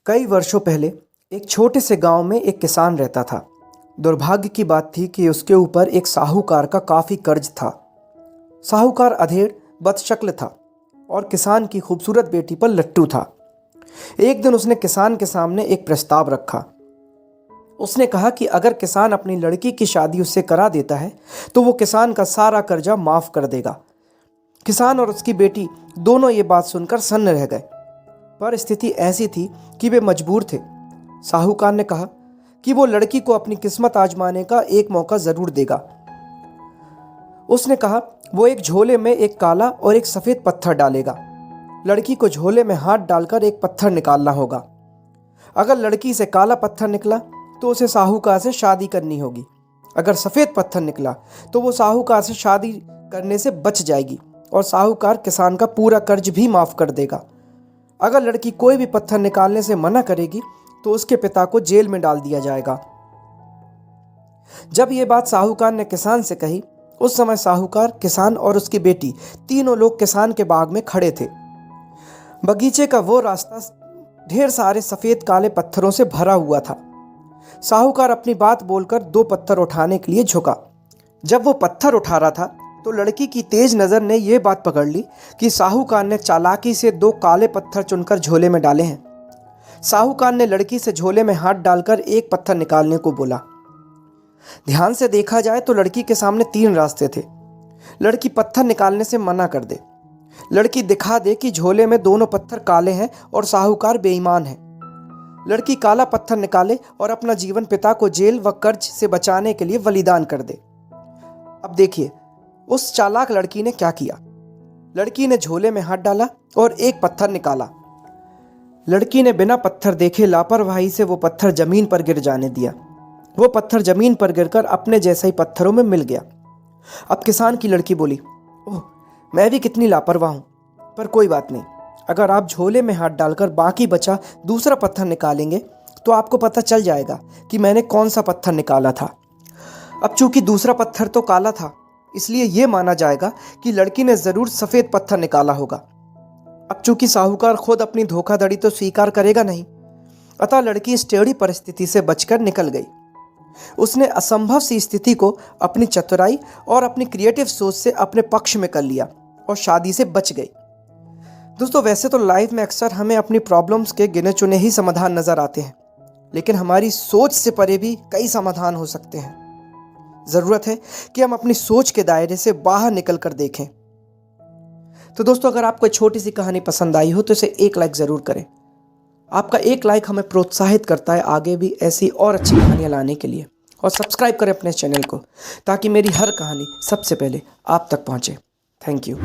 कई वर्षों पहले एक छोटे से गांव में एक किसान रहता था। दुर्भाग्य की बात थी कि उसके ऊपर एक साहूकार का काफ़ी कर्ज था। साहूकार अधेड़ बदशक्ल था और किसान की खूबसूरत बेटी पर लट्टू था। एक दिन उसने किसान के सामने एक प्रस्ताव रखा। उसने कहा कि अगर किसान अपनी लड़की की शादी उससे करा देता है तो वो किसान का सारा कर्जा माफ़ कर देगा। किसान और उसकी बेटी दोनों ये बात सुनकर सन्न रह गए, पर स्थिति ऐसी थी कि वे मजबूर थे। साहूकार ने कहा कि वो लड़की को अपनी किस्मत आजमाने का एक मौका ज़रूर देगा। उसने कहा वो एक झोले में एक काला और एक सफ़ेद पत्थर डालेगा। लड़की को झोले में हाथ डालकर एक पत्थर निकालना होगा। अगर लड़की से काला पत्थर निकला तो उसे साहूकार से शादी करनी होगी। अगर सफ़ेद पत्थर निकला तो वो साहूकार से शादी करने से बच जाएगी और साहूकार किसान का पूरा कर्ज भी माफ़ कर देगा। अगर लड़की कोई भी पत्थर निकालने से मना करेगी तो उसके पिता को जेल में डाल दिया जाएगा। जब ये बात साहूकार ने किसान से कही, उस समय साहूकार, किसान और उसकी बेटी तीनों लोग किसान के बाग में खड़े थे। बगीचे का वो रास्ता ढेर सारे सफ़ेद काले पत्थरों से भरा हुआ था। साहूकार अपनी बात बोलकर दो पत्थर उठाने के लिए झुका। जब वो पत्थर उठा रहा था तो लड़की की तेज नज़र ने यह बात पकड़ ली कि साहूकार ने चालाकी से दो काले पत्थर चुनकर झोले में डाले हैं। साहूकार ने लड़की से झोले में हाथ डालकर एक पत्थर निकालने को बोला। ध्यान से देखा जाए तो लड़की के सामने तीन रास्ते थे। लड़की पत्थर निकालने से मना कर दे, लड़की दिखा दे कि झोले में दोनों पत्थर काले हैं और साहूकार बेईमान है, लड़की काला पत्थर निकाले और अपना जीवन पिता को जेल व कर्ज से बचाने के लिए बलिदान कर दे। अब देखिए उस चालाक लड़की ने क्या किया। लड़की ने झोले में हाथ डाला और एक पत्थर निकाला। लड़की ने बिना पत्थर देखे लापरवाही से वो पत्थर जमीन पर गिर जाने दिया। वो पत्थर जमीन पर गिरकर अपने जैसे ही पत्थरों में मिल गया। अब किसान की लड़की बोली, ओह मैं भी कितनी लापरवाह हूँ, पर कोई बात नहीं। अगर आप झोले में हाथ डालकर बाकी बचा दूसरा पत्थर निकालेंगे तो आपको पता चल जाएगा कि मैंने कौन सा पत्थर निकाला था। अब चूंकि दूसरा पत्थर तो काला था, इसलिए ये माना जाएगा कि लड़की ने ज़रूर सफ़ेद पत्थर निकाला होगा। अब चूंकि साहूकार खुद अपनी धोखाधड़ी तो स्वीकार करेगा नहीं, अतः लड़की इस टेढ़ी परिस्थिति से बचकर निकल गई। उसने असंभव सी स्थिति को अपनी चतुराई और अपनी क्रिएटिव सोच से अपने पक्ष में कर लिया और शादी से बच गई। दोस्तों, वैसे तो लाइफ में अक्सर हमें अपनी प्रॉब्लम्स के गिने चुने ही समाधान नज़र आते हैं, लेकिन हमारी सोच से परे भी कई समाधान हो सकते हैं। ज़रूरत है कि हम अपनी सोच के दायरे से बाहर निकल कर देखें। तो दोस्तों, अगर आपको छोटी सी कहानी पसंद आई हो तो इसे एक लाइक ज़रूर करें। आपका एक लाइक हमें प्रोत्साहित करता है आगे भी ऐसी और अच्छी कहानियाँ लाने के लिए। और सब्सक्राइब करें अपने चैनल को ताकि मेरी हर कहानी सबसे पहले आप तक पहुँचे। Thank you.